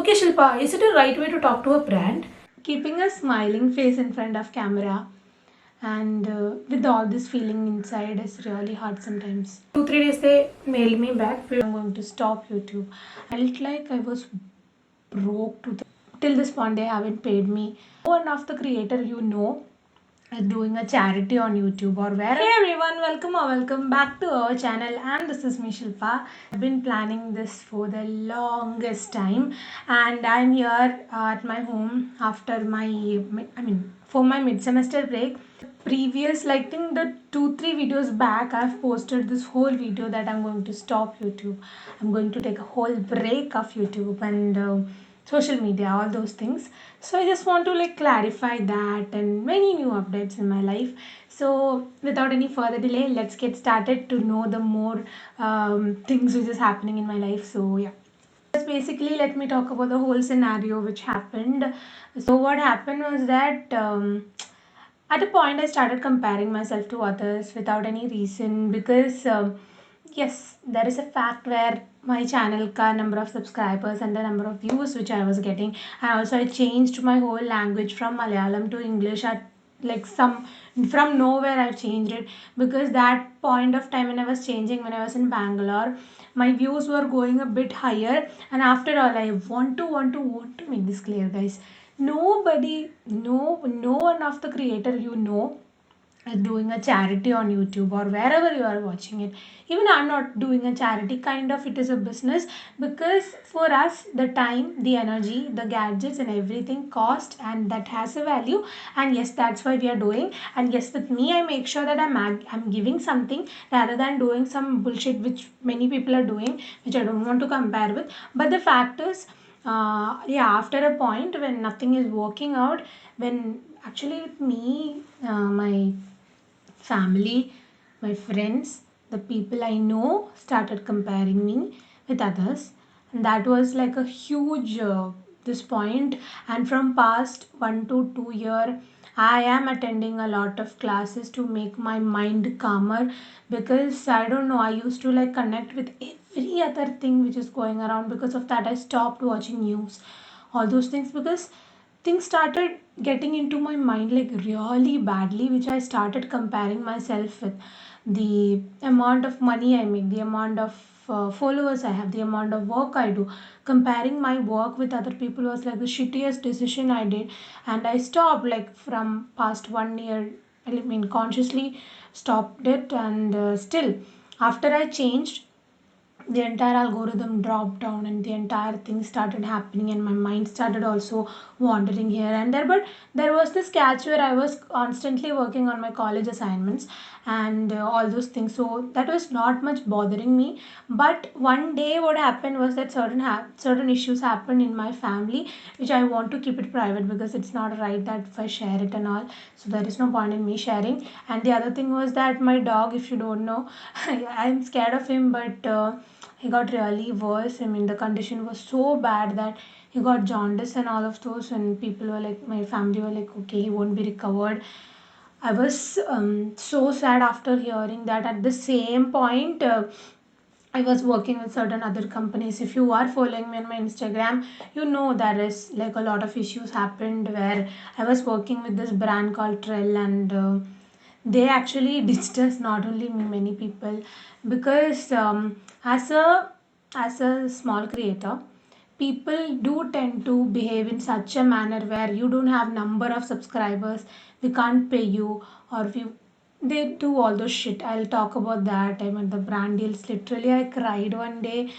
Okay, Shilpa, is it a right way to talk to a brand? Keeping a smiling face in front of camera and with all this feeling inside is really hard sometimes. 2-3 days they mailed me back. I'm going to stop YouTube. I felt like I was broke till this point. They haven't paid me. One of the creator is doing a charity on YouTube or where. Hey everyone, welcome back to our channel, and this is me Shilpa. I've been planning this for the longest time, and I'm here at my home after for my mid-semester break. Previous, like think the 2-3 videos back, I've posted this whole video that I'm going to stop YouTube. I'm going to take a whole break of YouTube and social media, all those things. So I just want to like clarify that and many new updates in my life. So without any further delay, let's get started to know the more things which is happening in my life. So yeah, basically let me talk about the whole scenario which happened. So what happened was that at a point I started comparing myself to others without any reason, because yes, there is a fact where my channel ka number of subscribers and the number of views which I was getting, and also I changed my whole language from Malayalam to English at like some from nowhere. I've changed it because that point of time when I was changing, when I was in Bangalore, my views were going a bit higher. And after all, I want to make this clear, guys. No one of the creator is doing a charity on YouTube or wherever you are watching it. Even I'm not doing a charity, kind of it is a business, because for us the time, the energy, the gadgets and everything cost, and that has a value. And yes, that's why we are doing. And yes, with me I make sure that I'm giving something rather than doing some bullshit which many people are doing, which I don't want to compare with. But the fact is, yeah, after a point when nothing is working out, when actually with me, my family, my friends, the people I know started comparing me with others, and that was like a huge this point. And from past 1 to 2 year, I am attending a lot of classes to make my mind calmer, because I don't know, I used to like connect with every other thing which is going around. Because of that, I stopped watching news, all those things, because things started getting into my mind like really badly, which I started comparing myself with the amount of money I make, the amount of followers I have, the amount of work I do. Comparing my work with other people was like the shittiest decision I did, and I stopped like from past 1 year. I mean, consciously stopped it, and still after I changed, the entire algorithm dropped down and the entire thing started happening, and my mind started also wandering here and there. But there was this catch where I was constantly working on my college assignments and all those things, so that was not much bothering me. But one day what happened was that certain issues happened in my family, which I want to keep it private because it's not right that if I share it and all, so there is no point in me sharing. And the other thing was that my dog, if you don't know, I'm scared of him, but he got really worse. I mean, the condition was so bad that he got jaundice and all of those, and people were like, my family were like, okay, he won't be recovered. I was so sad after hearing that. At the same point, I was working with certain other companies. If you are following me on my Instagram, you know there is like a lot of issues happened where I was working with this brand called Trell, and they actually ditched us, not only me, many people, because as a small creator, people do tend to behave in such a manner where you don't have number of subscribers, we can't pay you, or we they do all those shit. I'll talk about that. I mean, the brand deals, literally I cried one day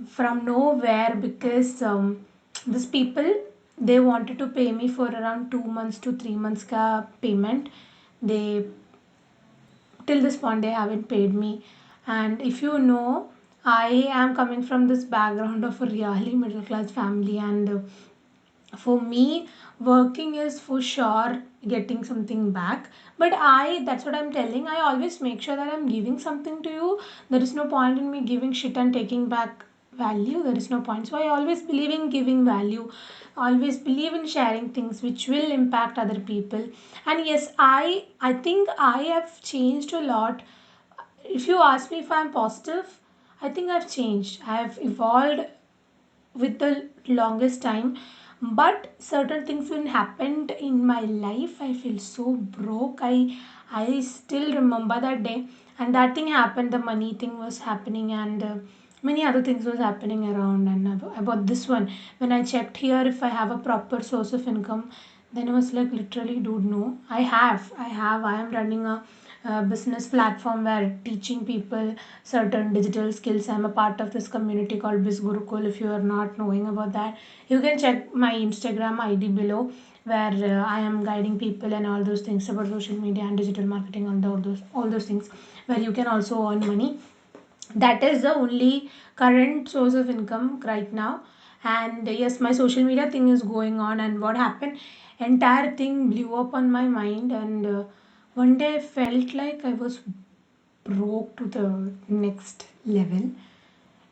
from nowhere, because these people, they wanted to pay me for around 2 months to 3 months ka payment. They, till this point, they haven't paid me. And if you know, I am coming from this background of a really middle class family, and for me, working is for sure getting something back. But that's what I'm telling, I always make sure that I'm giving something to you. There is no point in me giving shit and taking back value. There is no point. So I always believe in giving value, always believe in sharing things which will impact other people. And yes, I think I have changed a lot. If you ask me if I'm positive, I think I've changed, I've evolved with the longest time. But certain things when happened in my life, I feel so broke. I still remember that day, and that thing happened. The money thing was happening, and many other things was happening around. And about this one, when I checked here if I have a proper source of income, then I was like, literally, dude, no. I am running a business platform where teaching people certain digital skills. I'm a part of this community called Biz Gurukul. If you are not knowing about that, you can check my Instagram ID below, where I am guiding people and all those things about social media and digital marketing and all those things, where you can also earn money. That is the only current source of income right now. And yes, my social media thing is going on. And what happened, entire thing blew up on my mind. And one day I felt like I was broke to the next level.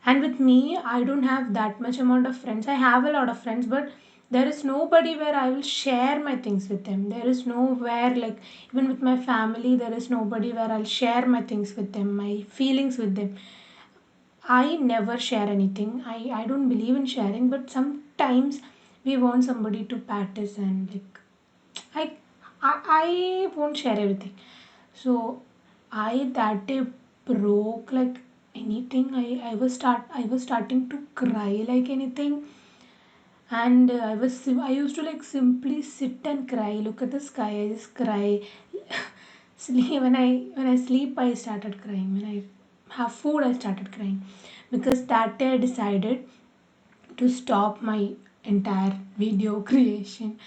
And with me, I don't have that much amount of friends. I have a lot of friends, but there is nobody where I will share my things with them. There is nowhere, like, even with my family, there is nobody where I'll share my things with them, my feelings with them. I never share anything. I don't believe in sharing, but sometimes we want somebody to pat us, and like, I I won't share everything. So I that day broke like anything. I was starting to cry like anything. And I used to like simply sit and cry, look at the sky, I just cry. Sleep when I sleep, I started crying. When I have food, I started crying, because that day I decided to stop my entire video creation,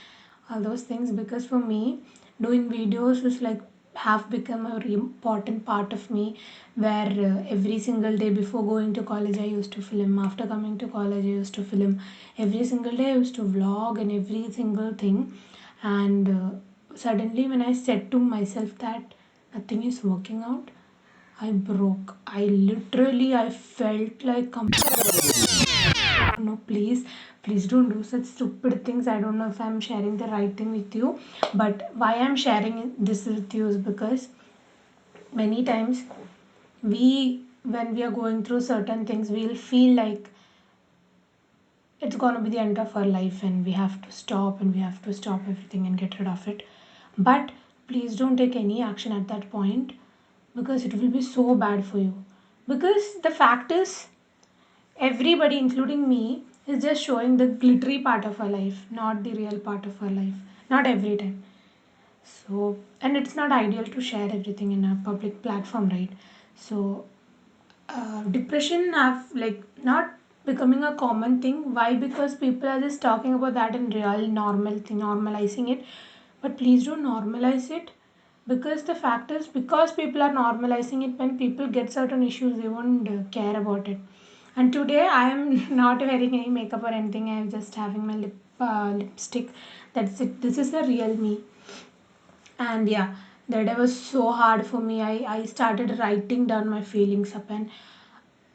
all those things. Because for me, doing videos is like have become a very important part of me, where every single day before going to college I used to film, after coming to college I used to film, every single day I used to vlog and every single thing. And suddenly when I said to myself that nothing is working out, I broke. I felt like no, please don't do such stupid things. I don't know if I'm sharing the right thing with you, but why I'm sharing this with you is because many times when we are going through certain things, we'll feel like it's gonna be the end of our life, and we have to stop everything and get rid of it. But please don't take any action at that point, because it will be so bad for you. Because the fact is, everybody, including me, is just showing the glittery part of our life, not the real part of our life. Not every time. So, and it's not ideal to share everything in a public platform, right? So, depression have like not becoming a common thing. Why? Because people are just talking about that in real normal thing, normalizing it. But please don't normalize it, because the fact is, because people are normalizing it, when people get certain issues, they won't care about it. And today I am not wearing any makeup or anything. I am just having my lipstick. That's it. This is the real me. And yeah, that day was so hard for me. I started writing down my feelings up, and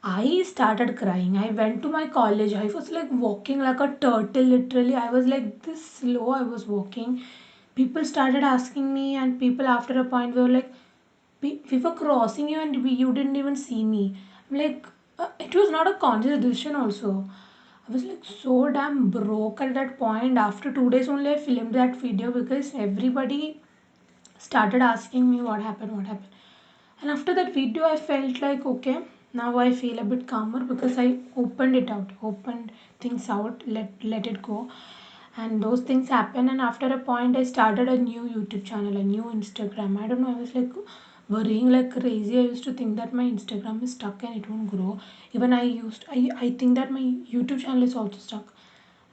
I started crying. I went to my college. I was like walking like a turtle, literally. I was like this slow. I was walking. People started asking me, and people after a point were like, we were crossing you, and you didn't even see me. I'm like, it was not a conscious decision, also. I was like so damn broke at that point. After 2 days only, I filmed that video, because everybody started asking me what happened. And after that video, I felt like, okay, now I feel a bit calmer, because I opened things out, let it go. And those things happen. And after a point, I started a new YouTube channel, a new Instagram. I don't know, I was like worrying like crazy. I used to think that my Instagram is stuck and it won't grow. Even I think that my YouTube channel is also stuck.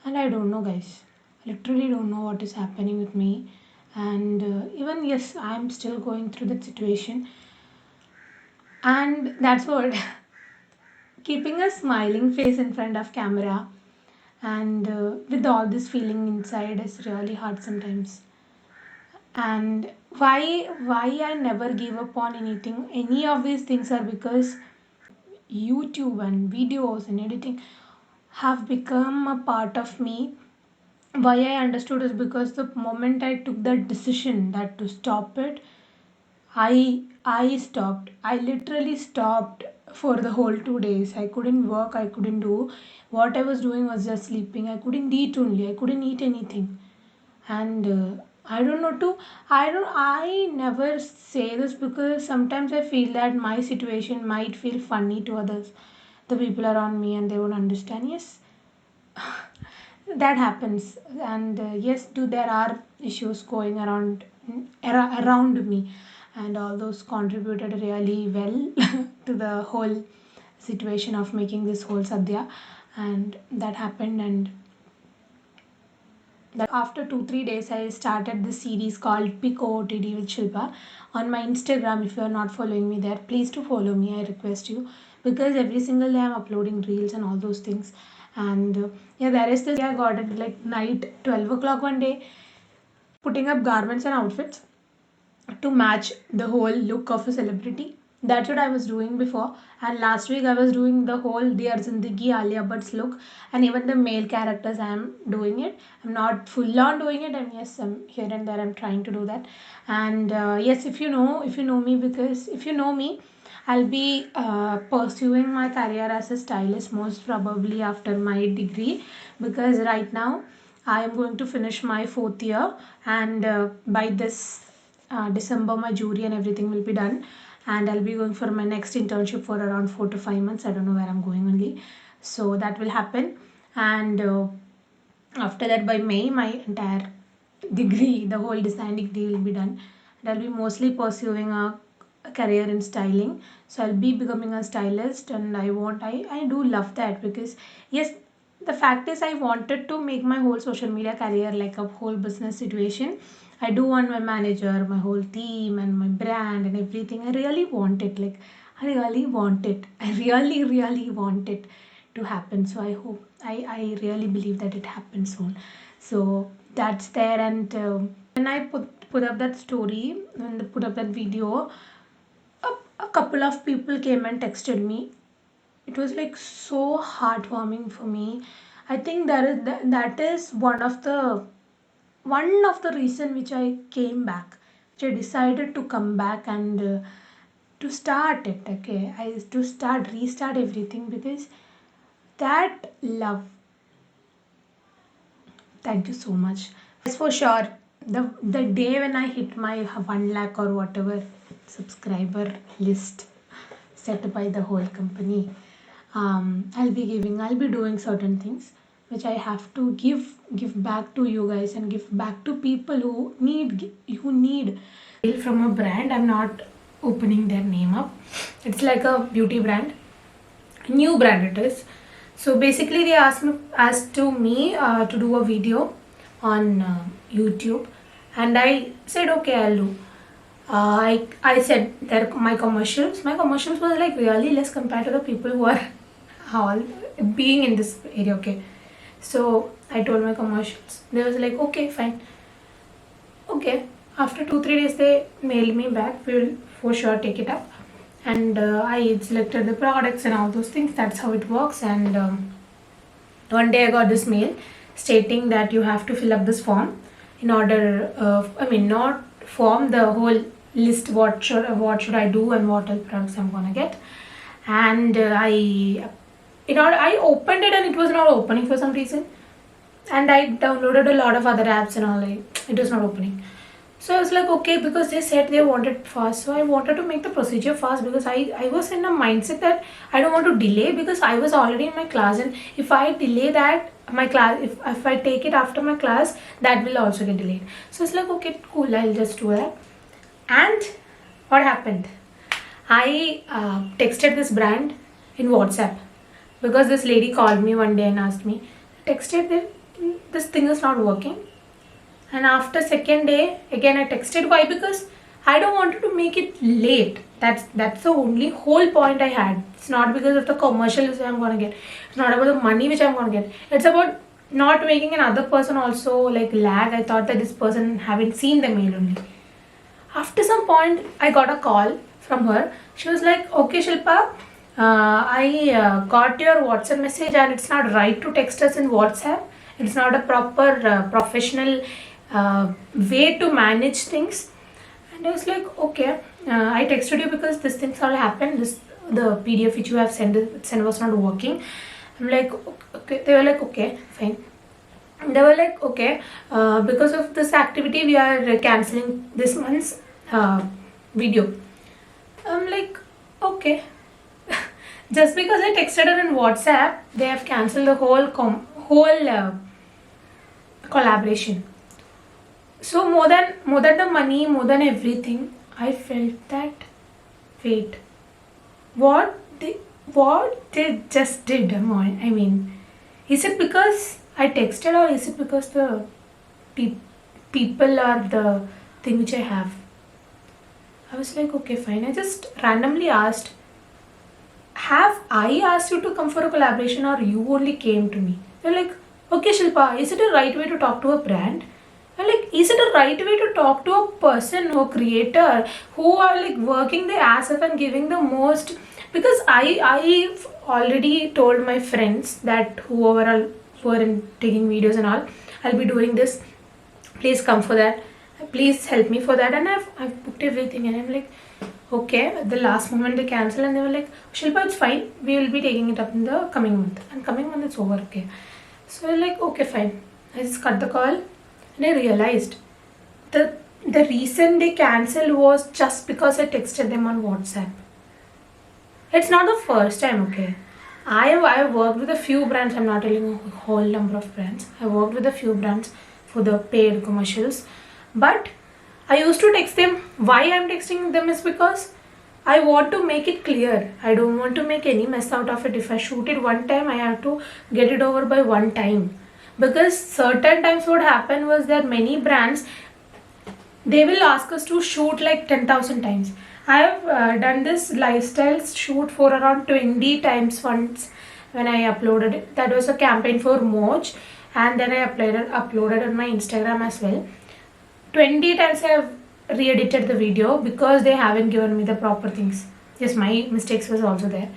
And I don't know, guys. I literally don't know what is happening with me. And even yes, I'm still going through that situation. And that's what keeping a smiling face in front of camera, and with all this feeling inside, is really hard sometimes. And why I never give up on anything, any of these things, are because YouTube and videos and editing have become a part of me. Why I understood is because the moment I took that decision that to stop it, I stopped. I literally stopped for the whole 2 days. I couldn't work, I couldn't do. What I was doing was just sleeping. I couldn't eat only. I couldn't eat anything. And I don't know to I never say this because sometimes I feel that my situation might feel funny to others, the people around me, and they won't understand. Yes, that happens. And yes, there are issues going around me, and all those contributed really well to the whole situation of making this whole sadhya. And that happened. And that after 2-3 days I started this series called Pick OOTD with Shilpa on my Instagram. If you are not following me there, please to follow me, I request you, because every single day I'm uploading reels and all those things. And yeah, there is this, I got it like night 12 o'clock one day, putting up garments and outfits to match the whole look of a celebrity. That's what I was doing before. And last week I was doing the whole Dear Zindagi Alia Bhatt's look, and even the male characters I am doing it. I'm not full on doing it, and yes, I'm here and there I'm trying to do that. And yes, if you know me, because if you know me, I'll be pursuing my career as a stylist most probably after my degree, because right now I am going to finish my 4th year, and by this December my jury and everything will be done, and I'll be going for my next internship for around 4 to 5 months. I don't know where I'm going only, so that will happen. And after that, by May, my entire degree, the whole design degree will be done, and I'll be mostly pursuing a career in styling. So I'll be becoming a stylist, and I do love that, because yes, the fact is I wanted to make my whole social media career like a whole business situation. I do want my manager, my whole team, and my brand and everything. I really want it. Like, I really want it. I really, really want it to happen. So I hope, I really believe that it happens soon. So that's there. And when I put up that story and put up that video, a couple of people came and texted me. It was like so heartwarming for me. I think that is one of the reason which I came back, which I decided to come back, and to start it. Okay, I to restart everything, because that love. Thank you so much. Yes, for sure. The day when I hit my 1 lakh or whatever subscriber list set by the whole company, I'll be doing certain things which I have to give back to you guys, and give back to people who need from a brand. I'm not opening their name up. It's like a beauty brand, new brand it is. So basically they asked to me to do a video on YouTube, and I said okay, I'll do. I said that my commercials was like really less compared to the people who are all being in this area. Okay, so I told my commercials. They was like okay, fine. Okay, after 2-3 days they mailed me back. We will for sure take it up. And I selected the products and all those things. That's how it works. And one day I got this mail stating that you have to fill up this form in order not form, the whole list, what should I do and what all products I'm gonna get. And I opened it and it was not opening for some reason, and I downloaded a lot of other apps and all, it was not opening. So I was like okay, because they said they wanted fast, so I wanted to make the procedure fast, because I was in a mindset that I don't want to delay, because I was already in my class, and if I delay that my class, if I take it after my class, that will also get delayed. So it's like okay, cool, I'll just do that. And what happened, I texted this brand in WhatsApp, because this lady called me one day and asked me, texted that this thing is not working. And after second day again I texted. Why? Because I don't want to make it late. That's the only whole point I had. It's not because of the commercial which I'm gonna get. It's not about the money which I'm gonna get. It's about not making another person also like lag. I thought that this person haven't seen the mail only. After some point I got a call from her. She was like, okay Shilpa, I got your WhatsApp message, and it's not right to text us in WhatsApp. It's not a proper professional way to manage things. And I was like okay, I texted you because this things all happened. This the PDF which you have sent was not working. I'm like, okay. They were like, okay, fine. They were like, okay, because of this activity we are cancelling this month's video. I'm like, okay. Just because I texted her on WhatsApp, they have cancelled the whole collaboration. So more than the money, more than everything, I felt that, wait, what they just did. I mean, is it because I texted, or is it because the people are the thing which I have? I was like, okay, fine. I just randomly asked, have I asked you to come for a collaboration, or you only came to me? They're like, okay, Shilpa, is it a right way to talk to a brand? I'm like, is it a right way to talk to a person or creator who are like working their ass off and giving the most? Because I've already told my friends that who are taking videos and all, I'll be doing this. Please come for that. Please help me for that. And I've booked everything, and I'm like, okay. At the last moment they cancel, and they were like, Shilpa, it's fine. We will be taking it up in the coming month. And coming month it's over, okay. So I'm like, okay, fine. I just cut the call, and I realized the reason they cancelled was just because I texted them on WhatsApp. It's not the first time, okay. I have worked with a few brands. I'm not telling a whole number of brands. I worked with a few brands for the paid commercials, but I used to text them. Why I'm texting them is because I want to make it clear. I don't want to make any mess out of it. If I shoot it one time, I have to get it over by one time. Because certain times what happened was that many brands, they will ask us to shoot like 10,000 times. I have done this lifestyle shoot for around 20 times once when I uploaded it. That was a campaign for Moj, and then I uploaded on my Instagram as well. 20 times I have re-edited the video because they haven't given me the proper things. Yes, my mistakes was also there.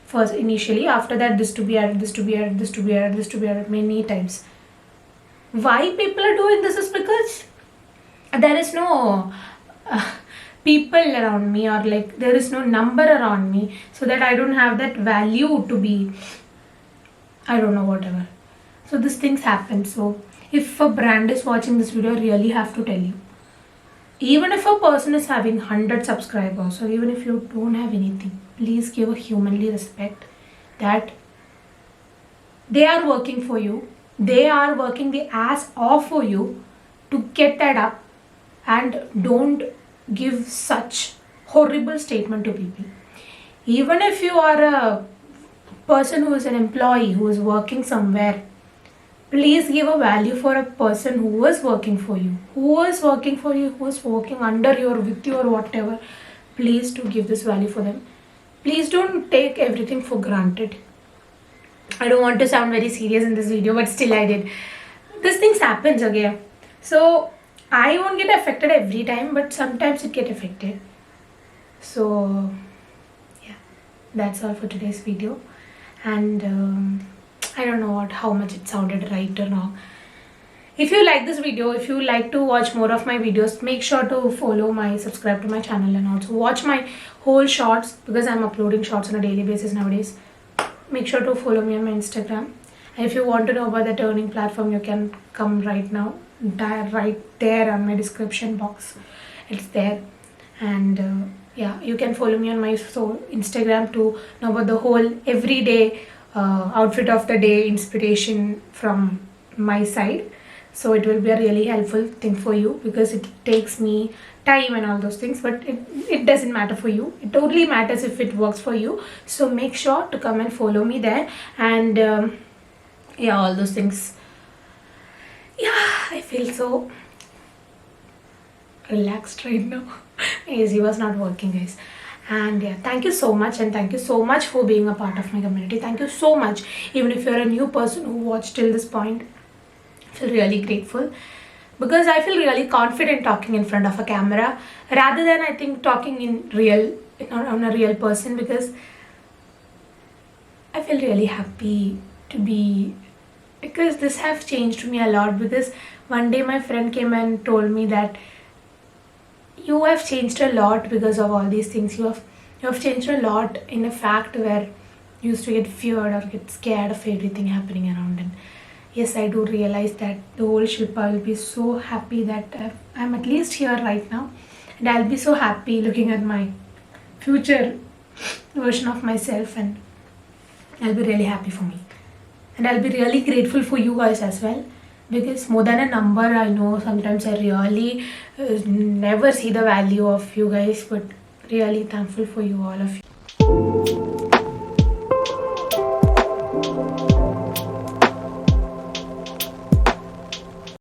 First, initially, after that, this to be added, this to be added, this to be added, this to be added many times. Why people are doing this is because there is no people around me, or like there is no number around me, so that I don't have that value to be, I don't know, whatever. So these things happen. So if a brand is watching this video, I really have to tell you, even if a person is having 100 subscribers, or even if you don't have anything, please give a humanly respect that they are working for you. They are working the ass off for you to get that up, and don't give such horrible statement to people. Even if you are a person who is an employee, who is working somewhere, please give a value for a person who is working for you, who is working under you or with you or whatever. Please do give this value for them. Please don't take everything for granted. I don't want to sound very serious in this video, but still I did. These things happens, okay? So I won't get affected every time, but sometimes it get affected. So yeah, that's all for today's video. And I don't know how much it sounded right or wrong. If you like this video, if you like to watch more of my videos, make sure to subscribe to my channel, and also watch my whole shorts, because I'm uploading shorts on a daily basis nowadays. Make sure to follow me on my Instagram. And if you want to know about the earning platform, you can come right now, right there on my description box. It's there. And yeah, you can follow me on my Instagram to know about the whole everyday outfit of the day inspiration from my side. So it will be a really helpful thing for you, because it takes me time and all those things, but it doesn't matter for you. It totally matters if it works for you. So make sure to come and follow me there. And yeah, all those things. Yeah, I feel so relaxed right now. AC was not working, guys. And yeah, thank you so much, and thank you so much for being a part of my community. Thank you so much. Even if you're a new person who watched till this point, I feel really grateful, because I feel really confident talking in front of a camera rather than, I think, talking in real, on a real person, because I feel really happy to be, because this have changed me a lot. Because one day my friend came and told me that you have changed a lot because of all these things. You You have changed a lot in a fact where you used to get feared or get scared of everything happening around. And yes, I do realize that the whole Shilpa will be so happy that I'm at least here right now. And I'll be so happy looking at my future version of myself, and I'll be really happy for me. And I'll be really grateful for you guys as well, because more than a number, I know sometimes I really never see the value of you guys, but really thankful for you, all of you.